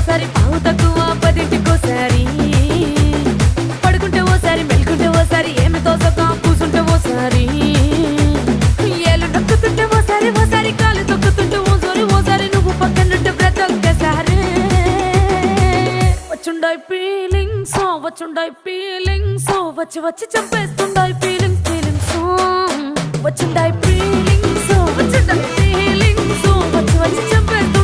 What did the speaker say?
ఓసారి పావు తక్కువ పదింటికోసారి పడుకుంటే ఓసారి మెలుకుంటే ఓసారి ఏమి తోసక కూసుంటే ఓసారి ఏళ్ళు నొక్కుతుంటే ఓసారి ఓసారి కాలు తొక్కుతుంటే ఓసారి నువ్వు పక్కనుంటే బ్రతొక్కసారి వచ్చుండాయి ఫీలింగ్స్ వచ్చి వచ్చి చంపేస్తుండాయి ఫీలింగ్స్ వచ్చుండాయి ఫీలింగ్స్ వచ్చి వచ్చి చంపేస్తూ